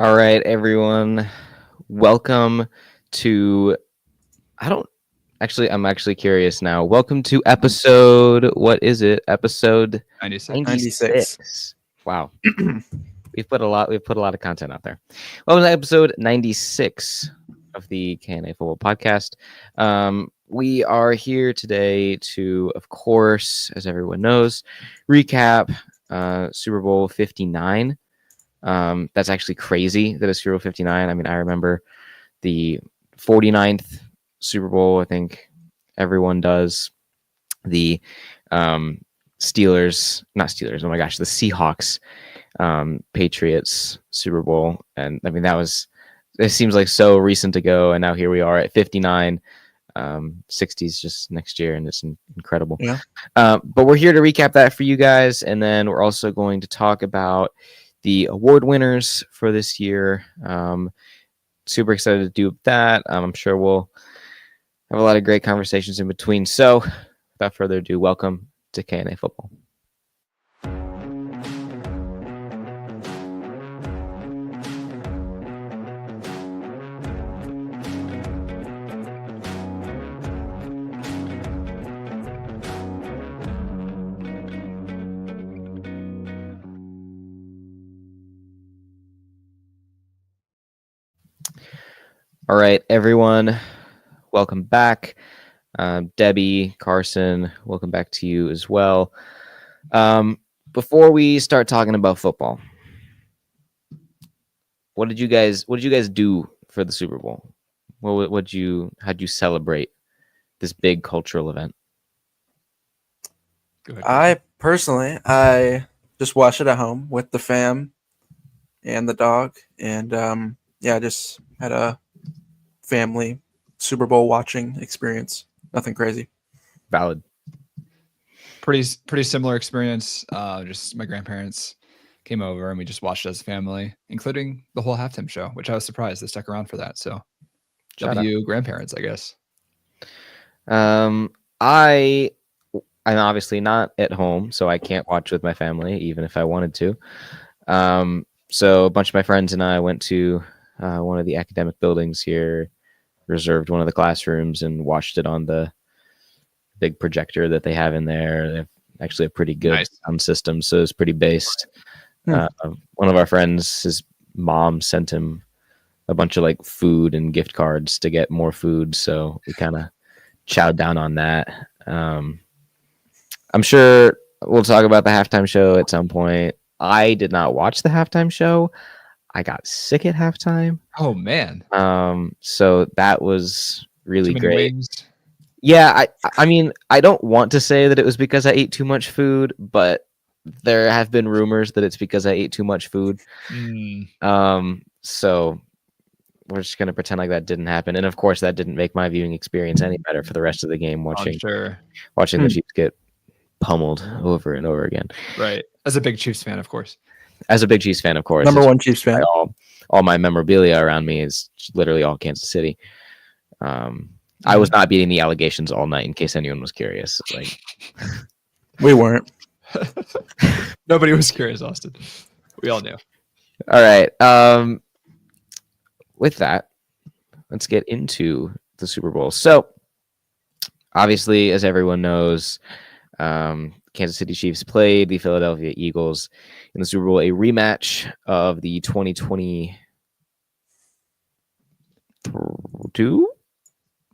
All right, everyone. Welcome to I'm actually curious now. Welcome to episode, what is it? Episode 96. 96. Wow. We've put a lot of content out there. Welcome to episode 96 of the KNA Football Podcast. We are here today to, of course, as everyone knows, recap Super Bowl 59. That's actually crazy that it's Super Bowl 59. I mean, I remember the 49th Super Bowl. I think everyone does. The Steelers, not Steelers. Oh my gosh, the Seahawks, Patriots Super Bowl. And I mean, it seems like so recent ago. And now here we are at 59. 60s just next year, and it's incredible. Yeah. But we're here to recap that for you guys. And then we're also going to talk about the award winners for this year. Super excited to do that. I'm sure we'll have a lot of great conversations in between. So without further ado, welcome to KNA Football. All right, everyone, welcome back. Debbie, Carson, welcome back to you as well. Before we start talking about football, what did you guys do for the Super Bowl? How'd you celebrate this big cultural event? Go ahead. I just watched it at home with the fam and the dog, and just had a family Super Bowl watching experience. Nothing crazy. Valid. Pretty similar experience. Just my grandparents came over and we just watched it as a family, including the whole halftime show, which I was surprised they stuck around for that. So, grandparents, I guess. I'm obviously not at home, so I can't watch with my family, even if I wanted to. So a bunch of my friends and I went to one of the academic buildings here, reserved one of the classrooms, and watched it on the big projector that they have in there. They have actually a pretty good sound system, so it's pretty based. One of our friends, his mom sent him a bunch of like food and gift cards to get more food, so we kind of chowed down on that. I'm sure we'll talk about the halftime show at some point. I did not watch the halftime show. I got sick at halftime. Oh man. So that was really Too many great. wings. Yeah, I mean, I don't want to say that it was because I ate too much food, but there have been rumors that it's because I ate too much food. So we're just gonna pretend like that didn't happen. And of course, that didn't make my viewing experience any better for the rest of the game. Watching the Chiefs get pummeled over and over again. Right. As a big Chiefs fan, of course. Number one Chiefs fan. All my memorabilia around me is literally all Kansas City. I was not beating the allegations all night, in case anyone was curious. Like, we weren't. Nobody was curious, Austin. We all knew. All right. With that, let's get into the Super Bowl. So, obviously, as everyone knows, Kansas City Chiefs played the Philadelphia Eagles in the Super Bowl, a rematch of the 2022,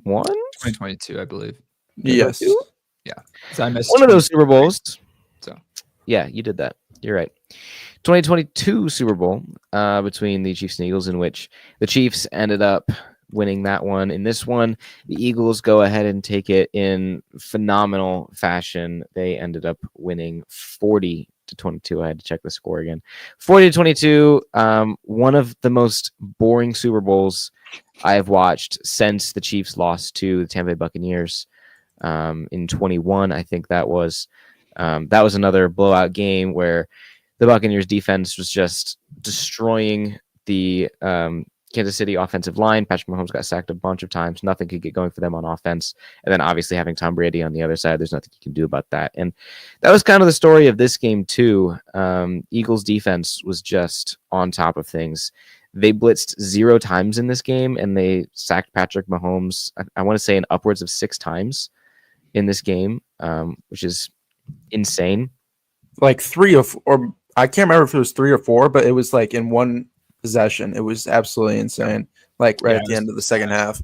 2022, I believe. Yes. Yeah. So I missed one of those Super Bowls. So yeah, you did that. You're right. 2022 Super Bowl between the Chiefs and Eagles, in which the Chiefs ended up winning that one. In this one, the Eagles go ahead and take it in phenomenal fashion. They ended up winning 40-22. I had to check the score again. 40-22. One of the most boring Super Bowls I've watched since the Chiefs lost to the Tampa Bay Buccaneers in 21. I think that was another blowout game where the Buccaneers defense was just destroying the Kansas City offensive line. Patrick Mahomes got sacked a bunch of times. Nothing could get going for them on offense. And then obviously having Tom Brady on the other side, there's nothing you can do about that. And that was kind of the story of this game too. Eagles defense was just on top of things. They blitzed 0 times in this game, and they sacked Patrick Mahomes, I want to say, upwards of 6 times in this game, which is insane. Like 3 or I can't remember if it was 3 or 4, but it was like in one possession. It was absolutely insane. Like right at the end of the second half.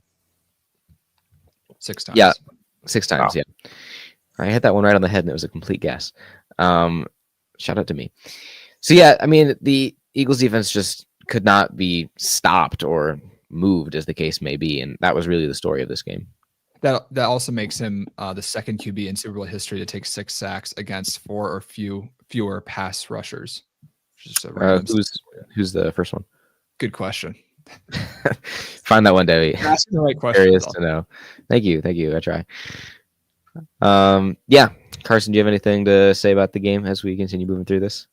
6 times. Yeah, 6 times. Wow. Yeah, I hit that one right on the head, and it was a complete guess. Shout out to me. So yeah, I mean, the Eagles defense just could not be stopped or moved, as the case may be, and that was really the story of this game. That also makes him the second QB in Super Bowl history to take 6 sacks against 4 or fewer pass rushers. Which is a random Who's the first one? Good question. Find that one, Debbie. You're asking the right question. Curious to know. Thank you. I try. Yeah, Carson, do you have anything to say about the game as we continue moving through this?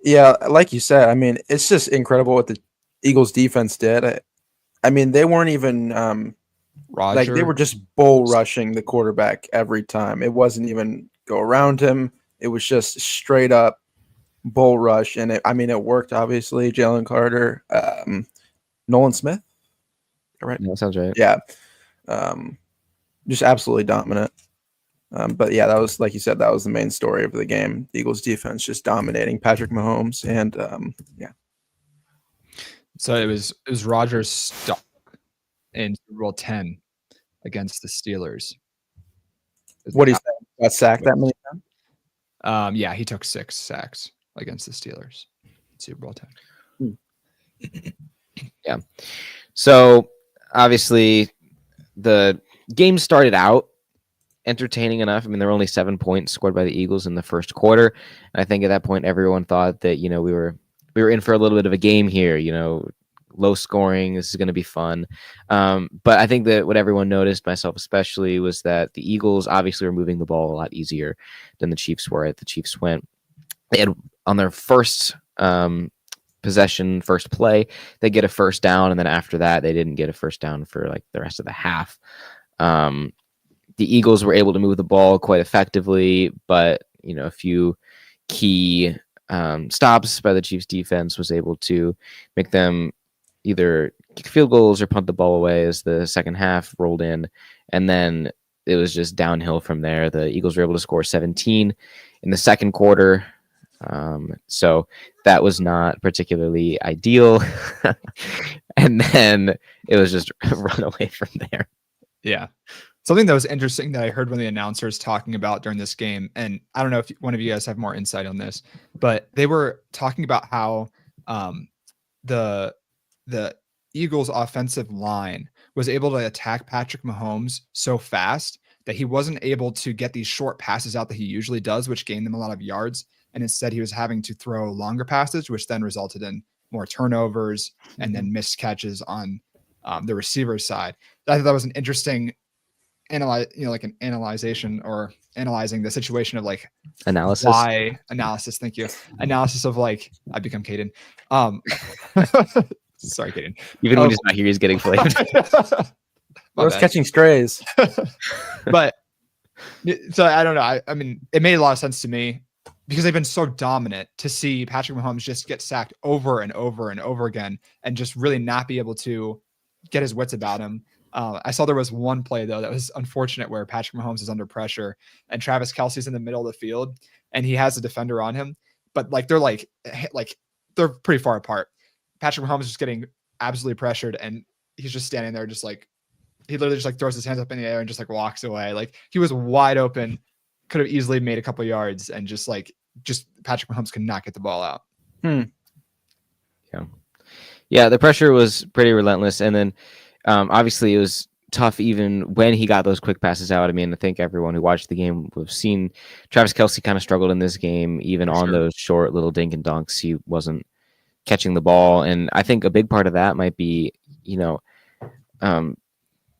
Yeah, like you said, I mean, it's just incredible what the Eagles defense did. I mean, they weren't even Roger, like they were just bull rushing the quarterback every time. It wasn't even go around him. It was just straight up bull rush, and it worked. Obviously, Jalen Carter, Nolan Smith, right? Yeah, that sounds right. Yeah, just absolutely dominant. But yeah, that was, like you said, that was the main story of the game. The Eagles defense just dominating Patrick Mahomes, and yeah. So it was Rodgers' stop in Super Bowl 10 against the Steelers. What do you say? Got sacked that many times? Yeah, he took 6 sacks against the Steelers in Super Bowl 10. Yeah. So obviously the game started out entertaining enough. I mean, there were only 7 points scored by the Eagles in the first quarter. And I think at that point, everyone thought that, we were in for a little bit of a game here, low scoring. This is going to be fun. But I think that what everyone noticed, myself especially, was that the Eagles obviously were moving the ball a lot easier than the Chiefs were. The Chiefs they had on their first possession, first play, they get a first down. And then after that, they didn't get a first down for like the rest of the half. The Eagles were able to move the ball quite effectively, but, a few key stops by the Chiefs defense was able to make them either kick field goals or punt the ball away as the second half rolled in. And then it was just downhill from there. The Eagles were able to score 17 in the second quarter. So that was not particularly ideal. And then it was just run away from there. Yeah. Something that was interesting that I heard one of the announcers talking about during this game, and I don't know if one of you guys have more insight on this, but they were talking about how the Eagles' offensive line was able to attack Patrick Mahomes so fast that he wasn't able to get these short passes out that he usually does, which gained them a lot of yards. And instead, he was having to throw longer passes, which then resulted in more turnovers and then missed catches on the receiver's side. I thought that was an interesting analyzing the situation of like analysis. Why analysis? Thank you. Analysis of like I become Caden. Sorry, Caden. Even when he's not here, he's getting flamed. I was catching strays. But so I don't know. I mean, it made a lot of sense to me because they've been so dominant to see Patrick Mahomes just get sacked over and over and over again and just really not be able to get his wits about him. I saw there was one play though that was unfortunate where Patrick Mahomes is under pressure and Travis Kelce's in the middle of the field and he has a defender on him, but like they're pretty far apart. Patrick Mahomes is just getting absolutely pressured and he's just standing there just like he literally just like throws his hands up in the air and just like walks away. Like he was wide open, could have easily made a couple yards and just Patrick Mahomes could not get the ball out. Yeah, the pressure was pretty relentless, and then obviously it was tough even when he got those quick passes out. I mean, I think everyone who watched the game would have seen Travis Kelce kind of struggled in this game, even on those short little dink and dunks. He wasn't catching the ball, and I think a big part of that might be,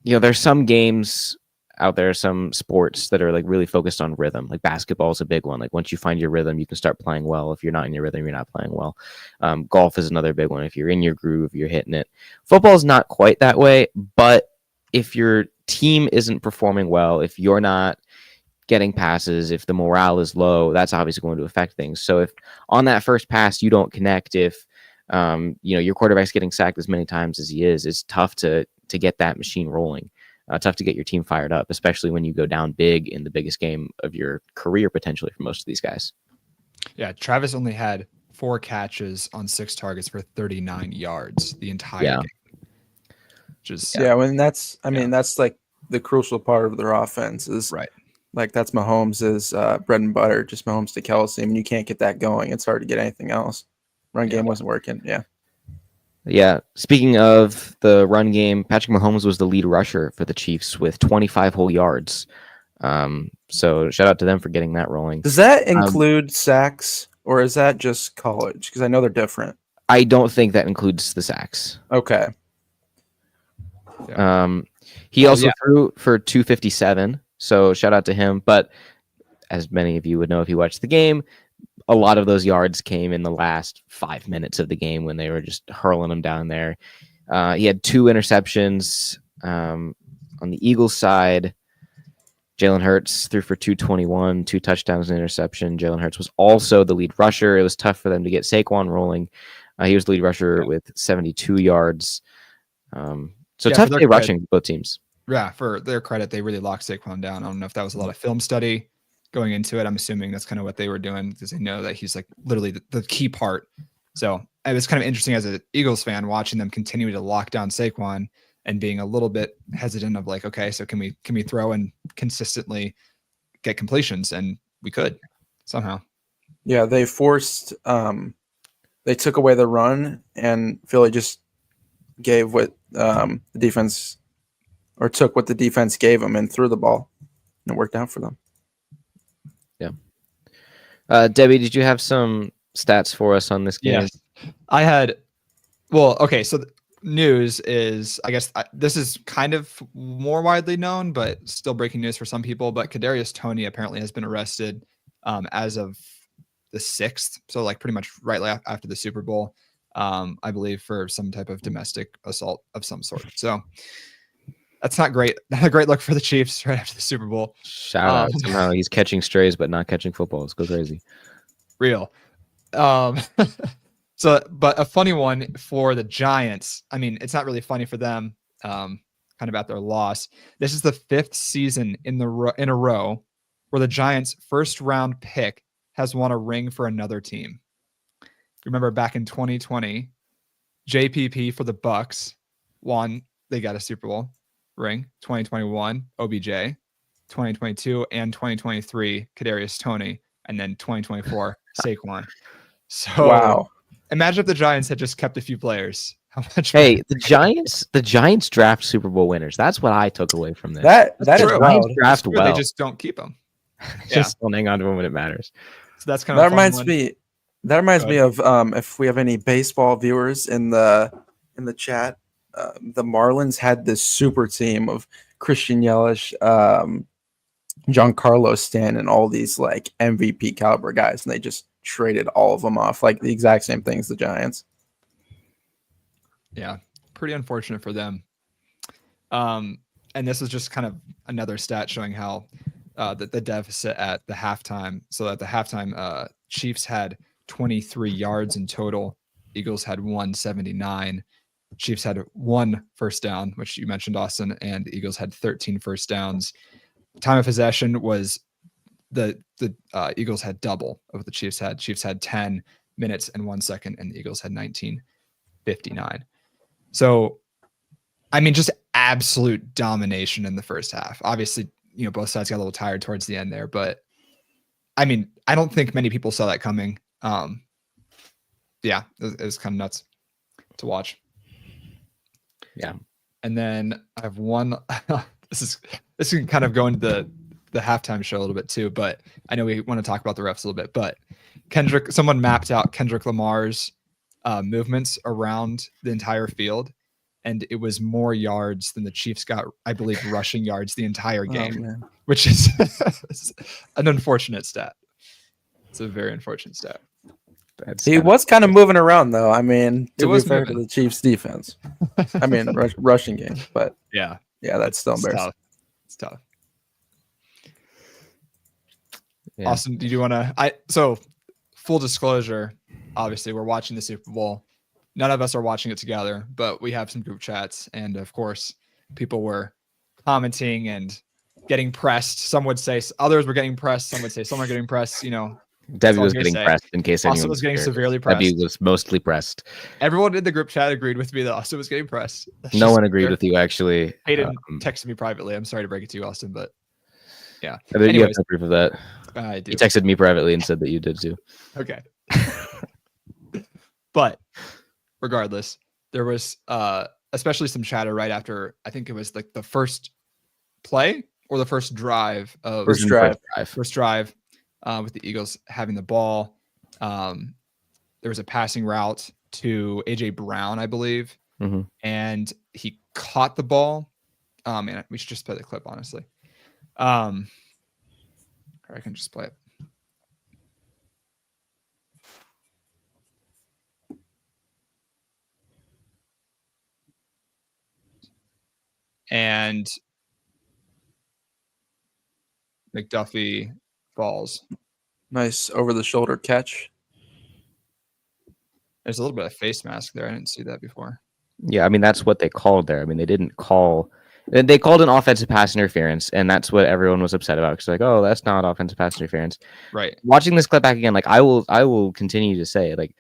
there's some games out there, some sports that are like really focused on rhythm. Like basketball is a big one. Like once you find your rhythm, you can start playing well. If you're not in your rhythm, you're not playing well. Golf is another big one. If you're in your groove, you're hitting it. Football is not quite that way, but if your team isn't performing well, if you're not getting passes, if the morale is low, that's obviously going to affect things. So if on that first pass you don't connect, if your quarterback's getting sacked as many times as he is. It's tough to get that machine rolling. Tough to get your team fired up, especially when you go down big in the biggest game of your career potentially for most of these guys. Yeah, Travis only had 4 catches on 6 targets for 39 yards the entire game. Just that's like the crucial part of their offense is right. Like that's Mahomes' bread and butter, just Mahomes to Kelsey. I mean, you can't get that going. It's hard to get anything else. Run game wasn't working. Yeah. Yeah. Speaking of the run game, Patrick Mahomes was the lead rusher for the Chiefs with 25 whole yards. So shout out to them for getting that rolling. Does that include sacks, or is that just college? Because I know they're different. I don't think that includes the sacks. Okay. He also threw for 257. So shout out to him. But as many of you would know if you watched the game, a lot of those yards came in the last 5 minutes of the game when they were just hurling them down there. He had 2 interceptions on the Eagles side. Jalen Hurts threw for 221, 2 touchdowns and interception. Jalen Hurts was also the lead rusher. It was tough for them to get Saquon rolling. He was the lead rusher with 72 yards. So tough day rushing both teams. Yeah, for their credit, they really locked Saquon down. I don't know if that was a lot of film study going into it. I'm assuming that's kind of what they were doing because they know that he's like literally the key part. So it was kind of interesting as an Eagles fan watching them continue to lock down Saquon and being a little bit hesitant of like, okay, so can we throw and consistently get completions? And we could somehow. Yeah, they forced they took away the run, and Philly just gave what the defense, or took what the defense gave them and threw the ball, and it worked out for them. Yeah. Debbie, did you have some stats for us on this game? Yes. I had. Well, okay, so the news is, I guess this is kind of more widely known, but still breaking news for some people. But Kadarius Toney apparently has been arrested as of the 6th, so like pretty much right after the Super Bowl, I believe, for some type of domestic assault of some sort. So that's not great. Not a great look for the Chiefs right after the Super Bowl. Shout out. Somehow he's catching strays but not catching footballs. Go crazy. Real. So, but a funny one for the Giants. I mean, it's not really funny for them, kind of at their loss. This is the 5th season in a row where the Giants' first round pick has won a ring for another team. Remember back in 2020, JPP for the Bucks won. They got a Super Bowl ring. 2021, OBJ. 2022 and 2023, Kadarius Toney, and then 2024, Saquon. So wow. Imagine if the Giants had just kept a few players. How much? Hey, the Giants draft Super Bowl winners. That's what I took away from this. That is true. wild. Draft well. They just don't keep them. Just don't hang on to them when it matters. So that's kind of that reminds me of if we have any baseball viewers in the chat. The Marlins had this super team of Christian Yelich, Giancarlo Stanton, and all these like MVP caliber guys, and they just traded all of them off, like the exact same thing as the Giants. Yeah, pretty unfortunate for them. And this is just kind of another stat showing how the deficit at the halftime. So at the halftime, Chiefs had 23 yards in total. Eagles had 179. Chiefs had 1 first down, which you mentioned, Austin, and the Eagles had 13 first downs. Time of possession was the Eagles had double of what the Chiefs had. Chiefs had 10 minutes and 1 second, and the Eagles had 19:59. So, I mean, just absolute domination in the first half. Obviously, both sides got a little tired towards the end there, but I mean, I don't think many people saw that coming. Yeah, it was kind of nuts to watch. Yeah. And then I have one. This can kind of go into the halftime show a little bit too, but I know we want to talk about the refs a little bit. But someone mapped out Kendrick Lamar's movements around the entire field, and it was more yards than the Chiefs got, I believe, rushing yards the entire game, which is an unfortunate stat. It's a very unfortunate stat. He was kind of moving around, though. I mean, to be fair to moving. the Chiefs' defense. I mean, rushing game, but yeah, that's still embarrassing. It's tough. Yeah. Austin, do you want to? So, full disclosure, obviously, we're watching the Super Bowl. none of us are watching it together, but we have some group chats, and of course, people were commenting and getting pressed. Some would say others were getting pressed. Some would say some are getting pressed. Debbie was getting pressed, in case anyone Austin was getting curious. severely pressed. Debbie was mostly pressed. Everyone in the group chat agreed with me that Austin was getting pressed. No one agreed with you, actually. Hayden texted me privately. I'm sorry to break it to you, Austin, but yeah. You have Anyways, no proof of that. I do. He texted me privately and said that you did too. Okay. But regardless, there was especially some chatter right after, I think it was like the first play or the first drive of First drive with the Eagles having the ball. There was a passing route to AJ Brown, I believe, and he caught the ball. And we should just play the clip, honestly. Or I can just play it. And McDuffie falls. Nice over-the-shoulder catch. There's a little bit of face mask there. I didn't see that before. Yeah, I mean, that's what they called there. I mean, they didn't call... They called an offensive pass interference, and that's what everyone was upset about. Because like, oh, that's not offensive pass interference. Right. Watching this clip back again, like I will continue to say, like,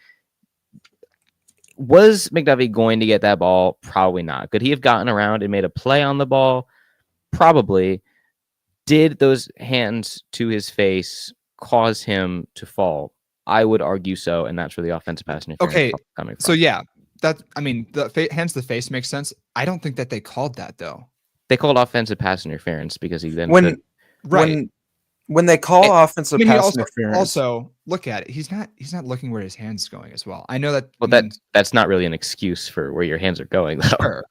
was McDuffie going to get that ball? Probably not. Could he have gotten around and made a play on the ball? Probably. Did those hands to his face cause him to fall? I would argue so, and that's where the offensive pass interference is coming from. So yeah, the hands to the face makes sense. I don't think that they called that though. They called offensive pass interference because he then when they call offensive pass interference. Also, look at it. He's not looking where his hand's going as well. I know that. Well, that's not really an excuse for where your hands are going, though. Sure.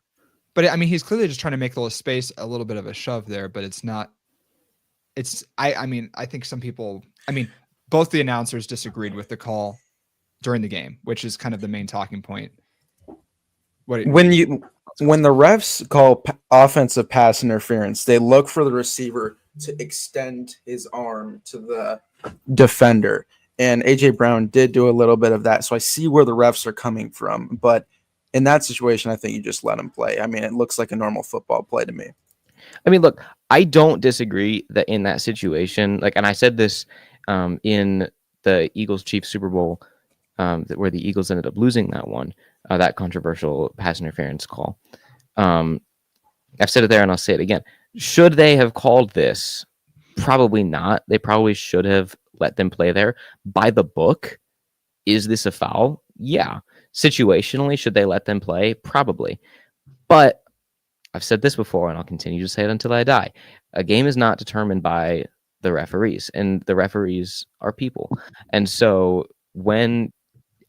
But I mean, he's clearly just trying to make a little space, a little bit of a shove there. But it's not. It's I mean, I think some people. I mean, both the announcers disagreed with the call during the game, which is kind of the main talking point. When the refs call offensive pass interference, they look for the receiver to extend his arm to the defender. And AJ Brown did do a little bit of that. So I see where the refs are coming from. But in that situation, I think you just let him play. I mean, it looks like a normal football play to me. I mean, look, I don't disagree that in that situation, like, and I said this in the Eagles-Chiefs Super Bowl, where the Eagles ended up losing that one, that controversial pass interference call. I've said it there and I'll say it again. Should they have called this? Probably not. They probably should have let them play there. By the book, is this a foul? Yeah. Situationally, should they let them play? Probably. But I've said this before, and I'll continue to say it until I die. A game is not determined by the referees, and the referees are people. And so when,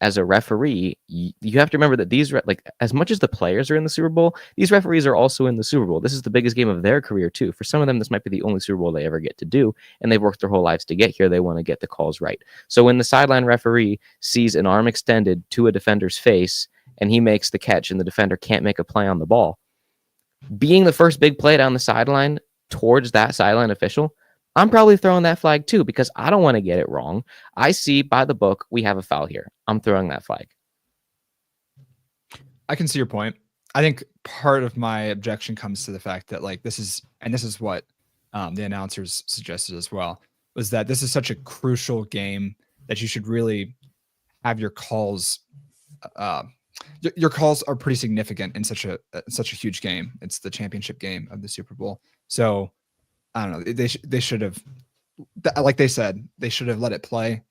as a referee, you have to remember that these, like, as much as the players are in the Super Bowl, these referees are also in the Super Bowl. This is the biggest game of their career, too. For some of them, this might be the only Super Bowl they ever get to do, and they've worked their whole lives to get here. They want to get the calls right. So when the sideline referee sees an arm extended to a defender's face, and he makes the catch, and the defender can't make a play on the ball, being the first big play down the sideline towards that sideline official, I'm probably throwing that flag too, because I don't want to get it wrong. I see by the book, we have a foul here. I'm throwing that flag. I can see your point. I think part of my objection comes to the fact that, like, this is what the announcers suggested as well, was that this is such a crucial game that you should really have your calls. Your calls are pretty significant in such a huge game. It's the championship game of the Super Bowl. So I don't know. They should have, like they said, they should have let it play,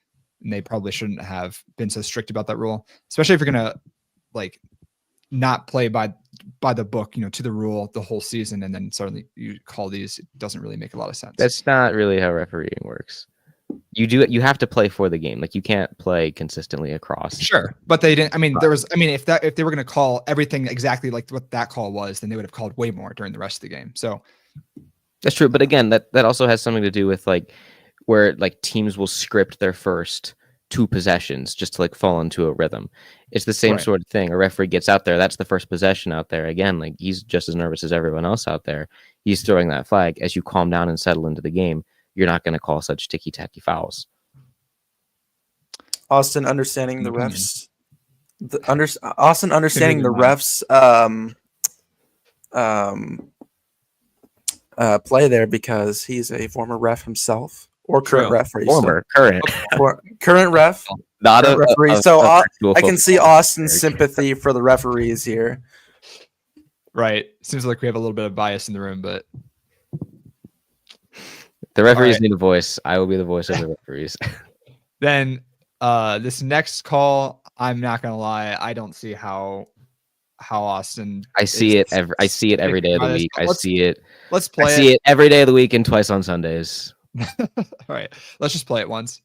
and they probably shouldn't have been so strict about that rule, especially if you're gonna, like, not play by the book, to the rule the whole season, and then suddenly you call these. It doesn't really make a lot of sense. That's not really how refereeing works. You have to play for the game. Like, you can't play consistently across. Sure, but they didn't. I mean, if they were going to call everything exactly like what that call was, then they would have called way more during the rest of the game. So that's true. But again, that also has something to do with, like, where, like, teams will script their first 2 possessions just to, like, fall into a rhythm. It's the same sort of thing. A referee gets out there. That's the first possession out there. Again, like, he's just as nervous as everyone else out there. He's throwing that flag. As you calm down and settle into the game, you're not going to call such ticky-tacky fouls. Austin, understanding the refs, Austin understanding the in mind. refs play there because he's a former ref himself or current True. referee. Former, current, Current ref, not current a referee. a- So a I virtual can see football. Austin's sympathy for the referees here. Right. Seems like we have a little bit of bias in the room, but The referees right. need a voice. I will be the voice of the referees. then this next call, I'm not gonna lie, I don't see how Austin. I see it is every day of the by this, week. but I see it. Let's I play see it. it every day of the week and twice on Sundays. All right, let's just play it once.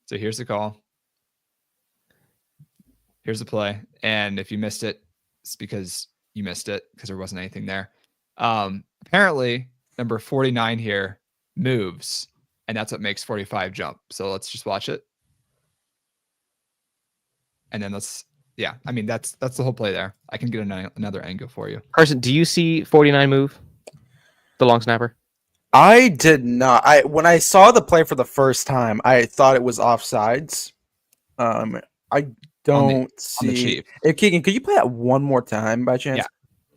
So here's the call. Here's the play, and if you missed it, it's because you missed it because there wasn't anything there. Apparently, number 49 here moves, and that's what makes 45 jump. So let's just watch it, and then yeah. I mean, that's the whole play there. I can get another angle for you. Carson, do you see 49 move? The long snapper? I did not. When I saw the play for the first time, I thought it was offsides. I don't see. On the Chief. Hey, Keegan, could you play that one more time by chance? Yeah.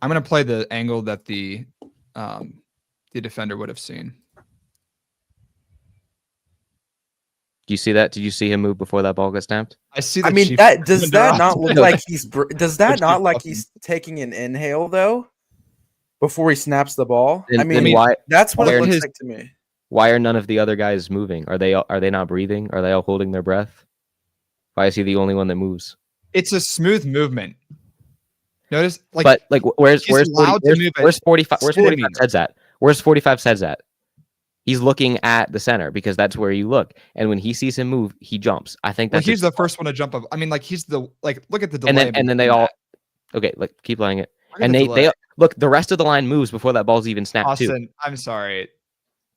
I'm gonna play the angle that the defender would have seen. Do you see that? Did you see him move before that ball got snapped? I see. The I mean, Chief does that not look like he's? Does that Chief not like fucking- he's taking an inhale though, before he snaps the ball? Then, I mean, why that's what it why looks his- like to me. why are none of the other guys moving? Are they not breathing? Are they all holding their breath? Why is he the only one that moves? It's a smooth movement. Notice, But where's he's allowed to move where's 45 where's steady. 45 heads at? Where's 45 heads at? He's looking at the center because that's where you look. And when he sees him move, he jumps. I think that's he's the first one to jump up. I mean, like he's the look at the delay. and then they all keep playing it. Look at And the they delay. look, the rest of the line moves before that ball's even snapped too. Austin, I'm sorry.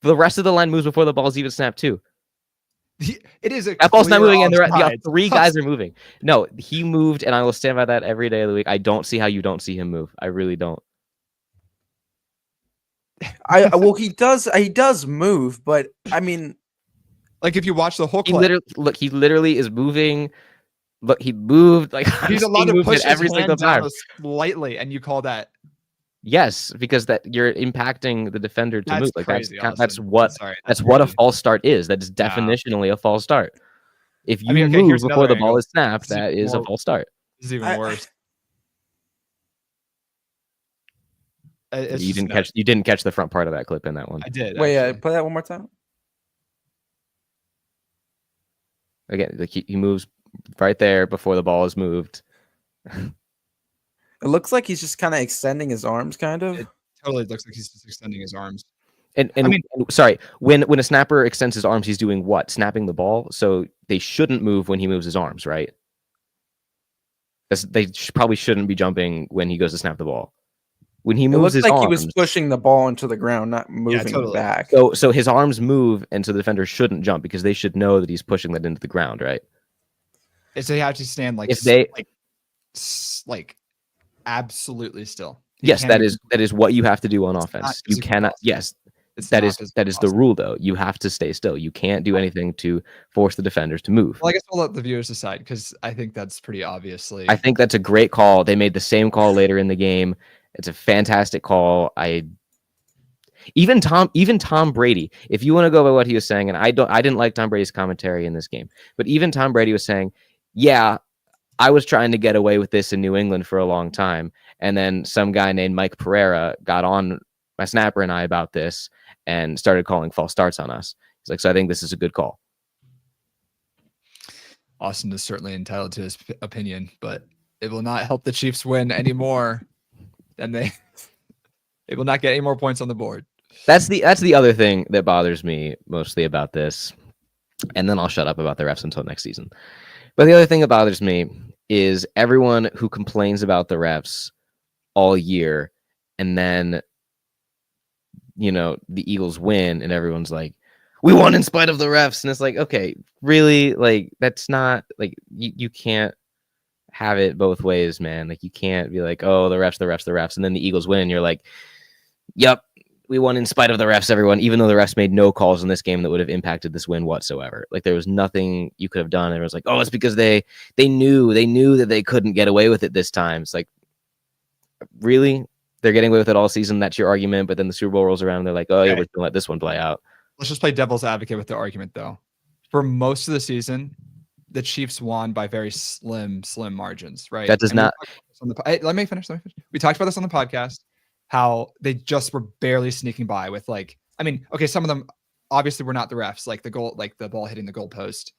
The rest of the line moves before the ball's even snapped too. It is a That ball's not clear moving, and the offside. three guys are moving. No, he moved, and I will stand by that every day of the week. I don't see how you don't see him move. I really don't. Well, he does move, but I mean, Like if you watch the whole He clip, he literally is moving. Look, he moved like he's I'm allowed seeing to movement push his every hand single down time. slightly, and you call that. Yes, because that you're impacting the defender to That's move. Like crazy. that's Austin. what I'm sorry. that's what a crazy. false start is. That is definitionally a false start. If you I mean, okay, move here's before another the ball angle. is snapped, This is that is a more- false start. This is even worse. It's You just didn't catch the front part of that clip in that one. I did. wait, actually. play that one more time. Again, like he moves right there before the ball is moved. It looks like he's just kind of extending his arms, kind of. It totally looks like he's just extending his arms. And I mean- sorry, when a snapper extends his arms, he's doing what? Snapping the ball. So they shouldn't move when he moves his arms, right? Probably shouldn't be jumping when he goes to snap the ball. When he It moves looks his like arms, he was pushing the ball into the ground, not moving totally. back. so his arms move, and so the defender shouldn't jump because they should know that he's pushing that into the ground, right? So you have to stand like If they- like absolutely still. Yes, that is what you have to do on not offense. You physical cannot. possible. Yes, It's that not is physical the possible. rule, though. You have to stay still. You can't do anything to force the defenders to move. Well, I guess we'll let the viewers decide because I think that's pretty obviously. I think that's a great call. They made the same call later in the game. It's a fantastic call. Even Tom Brady, if you want to go by what he was saying, and I didn't like Tom Brady's commentary in this game, but even Tom Brady was saying, yeah, I was trying to get away with this in New England for a long time. And then some guy named Mike Pereira got on my snapper and I about this and started calling false starts on us. He's like, so I think this is a good call. Austin is certainly entitled to his opinion, but it will not help the Chiefs win any more than they will not get any more points on the board. That's the other thing that bothers me mostly about this. And then I'll shut up about the refs until next season. But the other thing that bothers me is everyone who complains about the refs all year, and then, you know, the Eagles win, and everyone's like, we won in spite of the refs. And it's like, okay, really? Like, that's not, like, you can't have it both ways, man. Like, you can't be like, oh, the refs. And then the Eagles win, and you're like, yep, we won in spite of the refs, everyone, even though the refs made no calls in this game that would have impacted this win whatsoever. Like there was nothing you could have done. It was like, oh, it's because they knew that they couldn't get away with it this time. It's like, really? They're getting away with it all season. That's your argument. But then the Super Bowl rolls around and they're like, oh, yeah, we're going to let this one play out. Let's just play devil's advocate with the argument, though. For most of the season, the Chiefs won by very slim margins, right? That does not. Let me finish. We talked about this on the podcast, how they just were barely sneaking by with like, I mean, okay, some of them obviously were not the refs, like the goal, like the ball hitting the goalpost,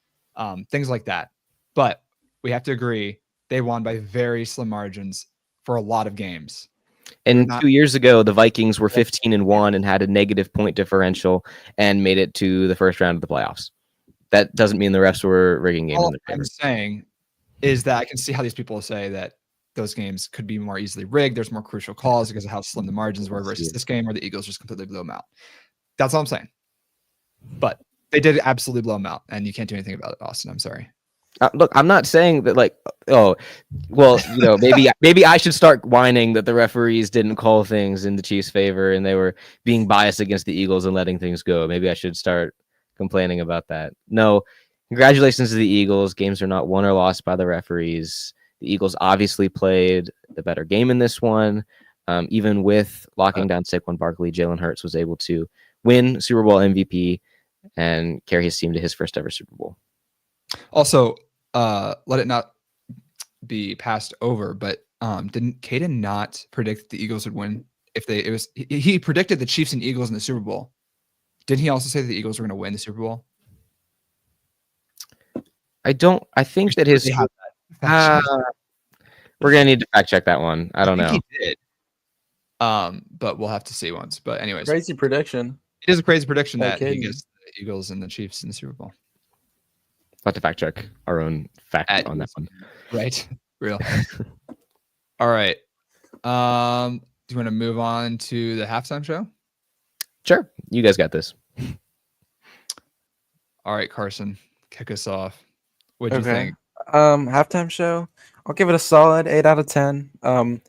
things like that. But we have to agree they won by very slim margins for a lot of games. And 2 years ago, the Vikings were 15-1 and had a negative point differential and made it to the first round of the playoffs. That doesn't mean the refs were rigging games. All I'm saying is that I can see how these people say that those games could be more easily rigged. There's more crucial calls because of how slim the margins were versus this game where the Eagles just completely blew them out. That's all I'm saying. But they did absolutely blow them out, and you can't do anything about it, Austin. I'm sorry. Look, I'm not saying that like, oh, well, you know, maybe I should start whining that the referees didn't call things in the Chiefs' favor and they were being biased against the Eagles and letting things go. Maybe I should start complaining about that. No, congratulations to the Eagles. Games are not won or lost by the referees. The Eagles obviously played the better game in this one. Even with locking down Saquon Barkley, Jalen Hurts was able to win Super Bowl MVP and carry his team to his first ever Super Bowl. Also, let it not be passed over, but didn't Caden not predict that the Eagles would win? He predicted the Chiefs and Eagles in the Super Bowl. Didn't he also say that the Eagles were going to win the Super Bowl? I think that his we're gonna need to fact check that one. I don't know. He did. But we'll have to see once. But anyways, Crazy prediction. it is a crazy prediction that Okay. he gets the Eagles and the Chiefs in the Super Bowl. We'll have to fact check our own fact At- on that one. Right. Real. All right. Do you want to move on to the halftime show? Sure, you guys got this. All right, Carson, kick us off. What'd you think? Halftime show. I'll give it a solid 8 out of 10. I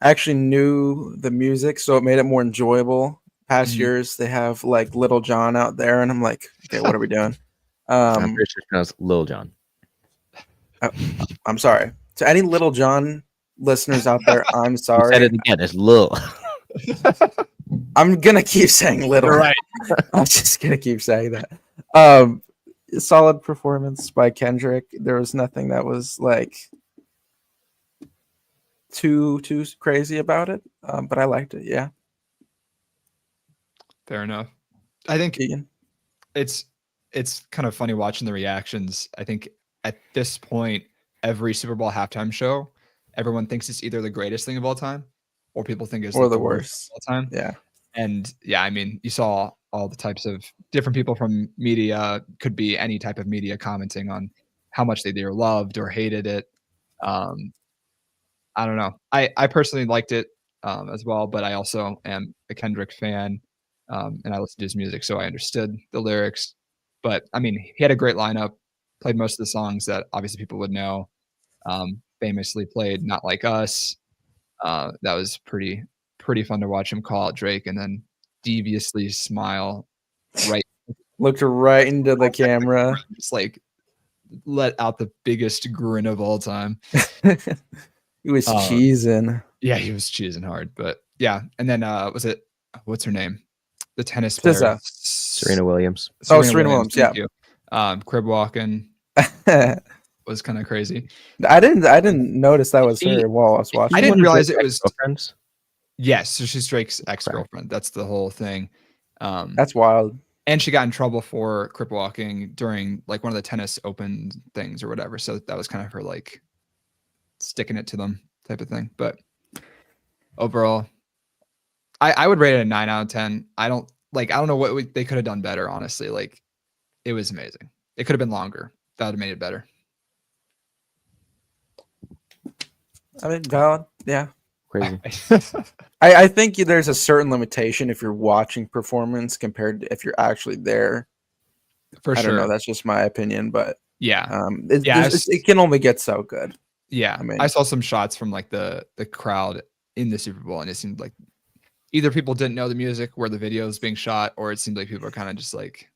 actually knew the music, so it made it more enjoyable. Past Mhm. years, they have like Little John out there, and I'm like, okay, what are we doing? I'm pretty sure it's pronounced Lil John. I'm sorry to any Little John listeners out there. I'm You sorry. said it again. It's Lil. I'm gonna keep saying Little. You're right. I'm just gonna keep saying that. Solid performance by Kendrick. There was nothing that was like too crazy about it, but I liked it. Yeah, Fair enough. I think Keegan. it's kind of funny watching the reactions. I think at this point, every Super Bowl halftime show, everyone thinks it's either the greatest thing of all time, or people think it's Or like the of worst. all time. Yeah, And yeah, I mean, you saw all the types of different people from media, could be any type of media, commenting on how much they either loved or hated it. I don't know. I personally liked it as well, but I also am a Kendrick fan, and I listened to his music, so I understood the lyrics. But I mean, he had a great lineup, played most of the songs that obviously people would know. Famously played "Not Like Us." That was pretty fun to watch him call out Drake and then deviously smile, right, looked right into the camera. just like let out the biggest grin of all time. He was cheesing. Yeah, he was cheesing hard, but yeah. And then what's her name? The tennis player, SZA. Serena Williams. Serena Williams, thank you. Crib walking was kind of crazy. I didn't notice that was her while I was watching. I didn't realize it was. Girlfriends. Yes, so she's Drake's ex-girlfriend. That's the whole thing. That's wild. And she got in trouble for crip walking during like one of the tennis open things or whatever. So that was kind of her like sticking it to them type of thing. But overall, I would rate it a 9 out of 10. I don't know what they could have done better, honestly. Like, it was amazing. It could have been longer. That would have made it better. I mean, valid. Yeah. Crazy. I think there's a certain limitation if you're watching performance compared to if you're actually there. For I sure. don't know. That's just my opinion, but Yeah. it can only get so good. Yeah. I mean- I saw some shots from like the crowd in the Super Bowl, and it seemed like either people didn't know the music where the video is being shot, or it seemed like people are kind of just like,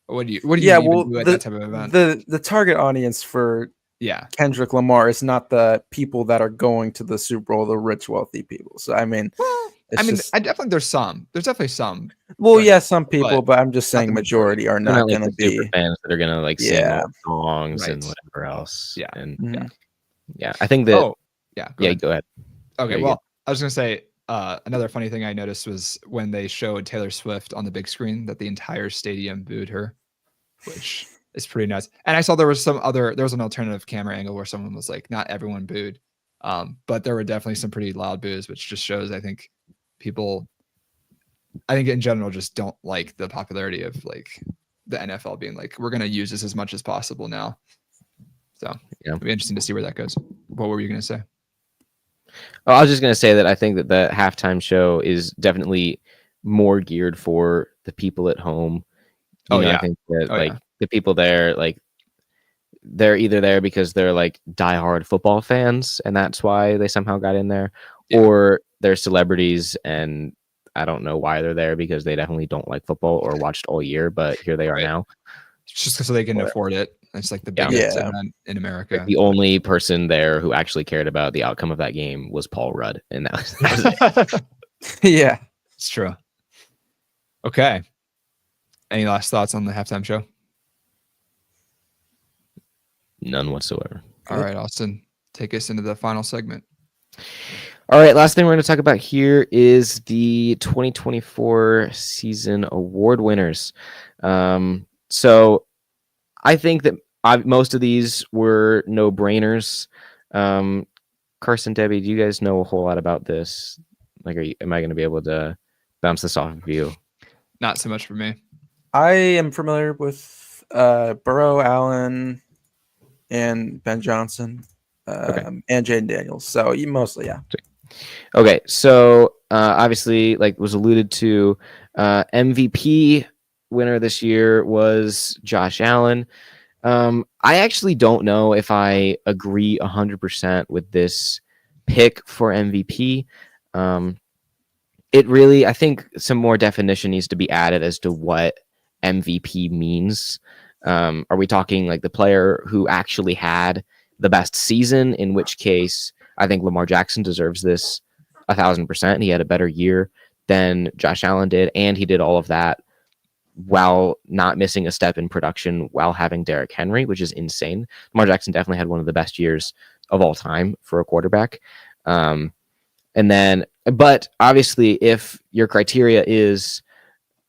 what do you Yeah, even well, do at that type of event? the target audience for Yeah. Kendrick Lamar is not the people that are going to the Super Bowl, the rich, wealthy people. So I mean, Well, it's just I definitely there's definitely some. well, going, yeah, some people, but I'm just not saying the majority. majority are They're not not like going to the super be. fans that are gonna like sing Yeah. all the songs and Right. whatever else. Yeah. And Mhm. yeah, I think that. Oh, yeah. Yeah, go ahead. Okay, Very well, I was gonna say another funny thing I noticed was when they showed Taylor Swift on the big screen that the entire stadium booed her, which is pretty nuts. And I saw there was an alternative camera angle where someone was like, not everyone booed, but there were definitely some pretty loud boos, which just shows I think in general just don't like the popularity of like the NFL being like, we're gonna use this as much as possible now. So Yeah. it'll be interesting to see where that goes. What were you gonna say? Oh, I was just gonna say that I think that the halftime show is definitely more geared for the people at home. I think that the people there, like, they're either there because they're like diehard football fans, and that's why they somehow got in there, or they're celebrities, and I don't know why they're there because they definitely don't like football or watched all year, but here they are now. It's just so they can afford it. It's like the Yeah. biggest Yeah. event in America. Like, the only person there who actually cared about the outcome of that game was Paul Rudd, and that was it. Yeah. It's true. Okay. Any last thoughts on the halftime show? None whatsoever. All right, Austin, take us into the final segment. All right, last thing we're going to talk about here is the 2024 season award winners. So I think that most of these were no-brainers. Carson, Debbie, do you guys know a whole lot about this? Like, am I going to be able to bounce this off of you? Not so much for me. I am familiar with Burrow, Allen, and Ben Johnson, and Jaden Daniels. So mostly, yeah. Okay, so obviously, like was alluded to, MVP winner this year was Josh Allen. I actually don't know if I agree 100% with this pick for MVP. I think some more definition needs to be added as to what MVP means. Are we talking like the player who actually had the best season, in which case I think Lamar Jackson deserves this 1,000%. He had a better year than Josh Allen did, and he did all of that while not missing a step in production while having Derrick Henry, which is insane. Lamar Jackson definitely had one of the best years of all time for a quarterback. But obviously, if your criteria is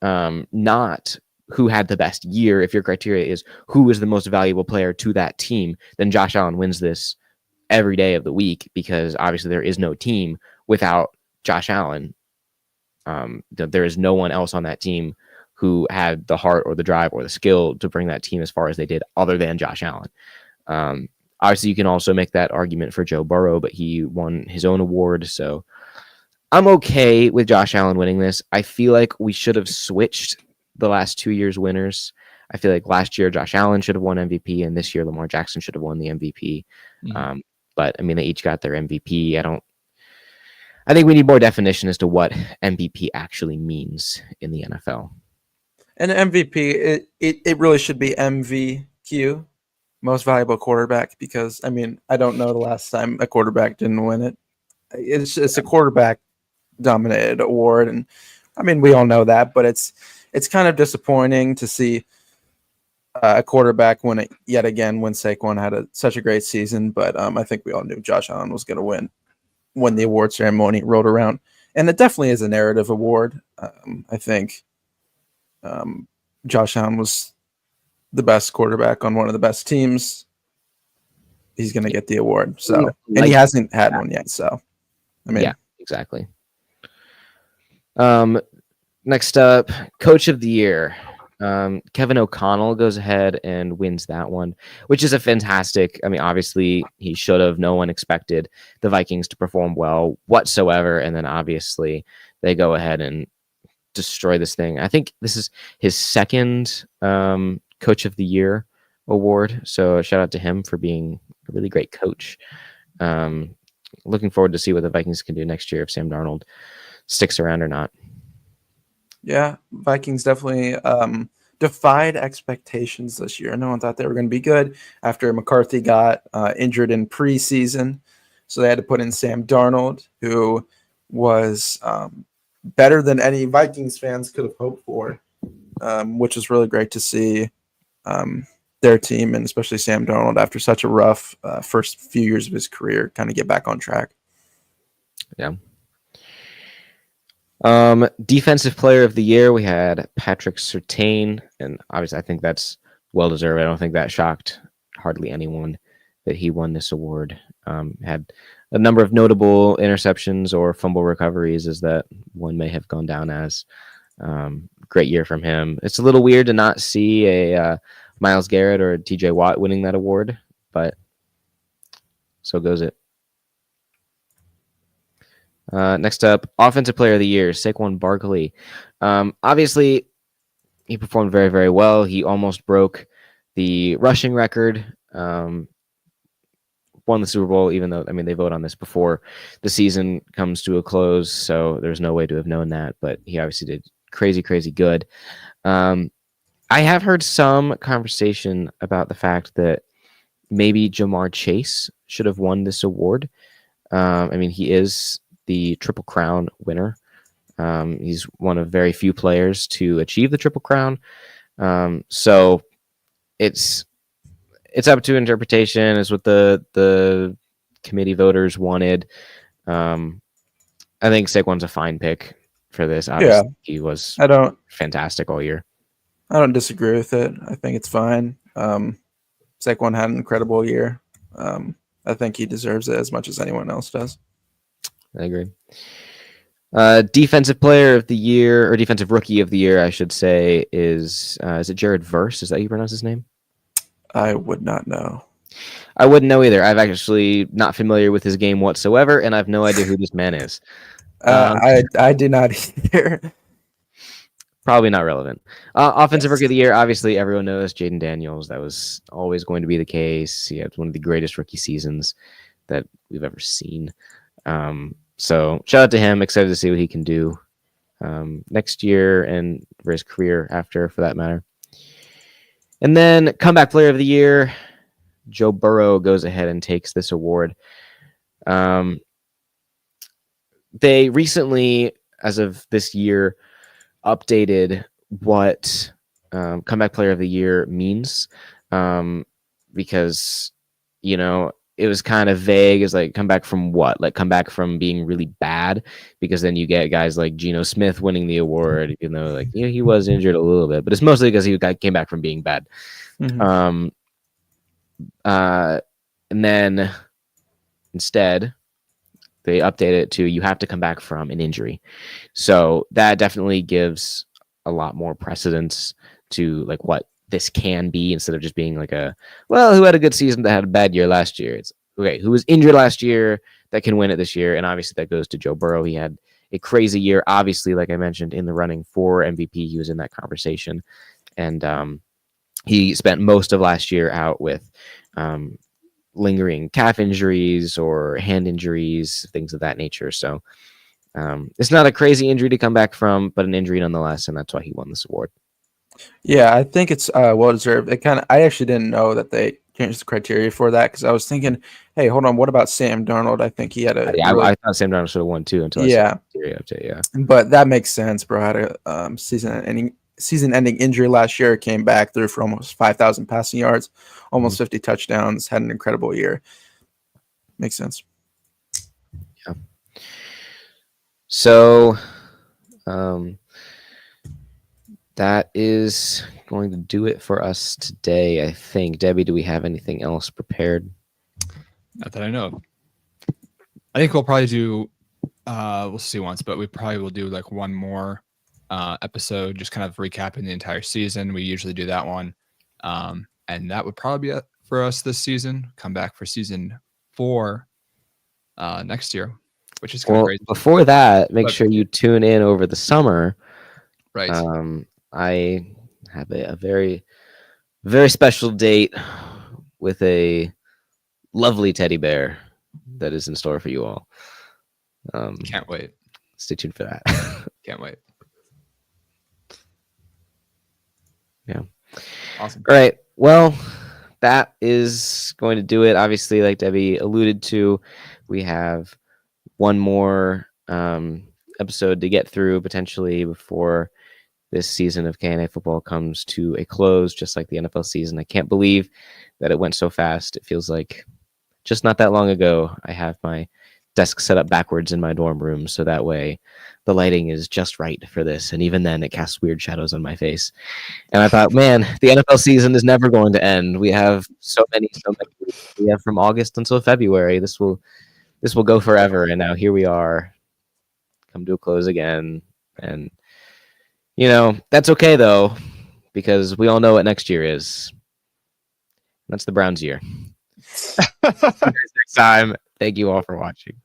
not who had the best year, if your criteria is who is the most valuable player to that team, then Josh Allen wins this every day of the week, because obviously there is no team without Josh Allen. There is no one else on that team who had the heart or the drive or the skill to bring that team as far as they did other than Josh Allen. Obviously, you can also make that argument for Joe Burrow, but he won his own award. So I'm okay with Josh Allen winning this. I feel like we should have switched the last 2 years' winners. I feel like last year Josh Allen should have won MVP, and this year Lamar Jackson should have won the MVP. Mhm. But I mean, they each got their MVP. I think we need more definition as to what MVP actually means in the NFL. And MVP, it really should be MVQ, most valuable quarterback, because I mean, I don't know the last time a quarterback didn't win it. It's a quarterback dominated award, and I mean, we all know that, but it's kind of disappointing to see a quarterback win it yet again when Saquon had such a great season. But I think we all knew Josh Allen was going to win when the award ceremony rolled around, and it definitely is a narrative award. I think Josh Allen was the best quarterback on one of the best teams. He's going to get the award. So, and he hasn't had one yet. So, I mean, yeah, exactly. Next up, Coach of the Year. Kevin O'Connell goes ahead and wins that one, which is a fantastic. I mean, obviously, he should have. No one expected the Vikings to perform well whatsoever, and then obviously they go ahead and destroy this thing. I think this is his second Coach of the Year award, so shout out to him for being a really great coach. Looking forward to see what the Vikings can do next year if Sam Darnold sticks around or not. Yeah, Vikings definitely defied expectations this year. No one thought they were going to be good after McCarthy got injured in preseason. So they had to put in Sam Darnold, who was better than any Vikings fans could have hoped for, which is really great to see their team, and especially Sam Darnold, after such a rough first few years of his career, kind of get back on track. Yeah. Defensive player of the year, we had Patrick Surtain, and obviously I think that's well deserved. I don't think that shocked hardly anyone that he won this award. Had a number of notable interceptions or fumble recoveries, as that one may have gone down as. Great year from him. It's a little weird to not see a Myles Garrett or TJ Watt winning that award, but so goes it. Next up, Offensive Player of the Year, Saquon Barkley. Obviously, he performed very, very well. He almost broke the rushing record. Won the Super Bowl, even though, I mean, they vote on this before the season comes to a close, so there's no way to have known that, but he obviously did crazy, crazy good. I have heard some conversation about the fact that maybe Jamar Chase should have won this award. I mean, he is the Triple Crown winner. He's one of very few players to achieve the Triple Crown. So it's up to interpretation, is what the committee voters wanted. I think Saquon's a fine pick for this. Obviously, he was fantastic all year. I don't disagree with it. I think it's fine. Saquon had an incredible year. I think he deserves it as much as anyone else does. I agree. Defensive player of the year, or defensive rookie of the year, I should say, is it Jared Verse? Is that how you pronounce his name? I would not know. I wouldn't know either. I've actually not familiar with his game whatsoever, and I have no idea who this man is. I do not either. Probably not relevant. Offensive rookie of the year, obviously everyone knows Jaden Daniels. That was always going to be the case. He had one of the greatest rookie seasons that we've ever seen. So shout out to him. Excited to see what he can do next year and for his career after, for that matter. And then comeback player of the year, Joe Burrow goes ahead and takes this award. They recently, as of this year, updated what comeback player of the year means, because, you know, it was kind of vague. It's like, come back from what? Like, come back from being really bad, because then you get guys like Geno Smith winning the award, even though, like, you know, he was injured a little bit, but it's mostly because he came back from being bad. Mm-hmm. And then instead, they update it to you have to come back from an injury. So that definitely gives a lot more precedence to like what this can be, instead of just being like who had a good season that had a bad year last year. It's okay, who was injured last year that can win it this year. And obviously that goes to Joe Burrow. He had a crazy year. Obviously, like I mentioned, in the running for MVP, he was in that conversation. And he spent most of last year out with lingering calf injuries or hand injuries, things of that nature. So it's not a crazy injury to come back from, but an injury nonetheless, and that's why he won this award. Yeah, I think it's well deserved. I actually didn't know that they changed the criteria for that, because I was thinking, hey, hold on, what about Sam Darnold? I think he had a I thought Sam Darnold should have won too until I saw the criteria update. Yeah, but that makes sense, bro. Had a season-ending injury last year, came back, threw for almost 5,000 passing yards, almost 50 touchdowns, had an incredible year. Makes sense. Yeah. So, that is going to do it for us today, I think. Debbie, do we have anything else prepared? Not that I know of. I think we'll probably do, we'll see once, but we probably will do like one more episode, just kind of recapping the entire season. We usually do that one. And that would probably be it for us this season. Come back for season 4 next year, which is kind of crazy. Before that, make sure you tune in over the summer. Right. I have a very, very special date with a lovely teddy bear that is in store for you all. Can't wait. stay tuned for that. Can't wait. Yeah. Awesome. All right. Well, that is going to do it. Obviously, like Debbie alluded to, we have one more episode to get through potentially before this season of KNA football comes to a close, just like the NFL season. I can't believe that it went so fast. It feels like just not that long ago, I have my desk set up backwards in my dorm room, so that way the lighting is just right for this. And even then, it casts weird shadows on my face. And I thought, man, the NFL season is never going to end. We have so many. We have from August until February. This will go forever. And now here we are, come to a close again. And that's okay though, because we all know what next year is. That's the Browns' year. See you guys next time. Thank you all for watching.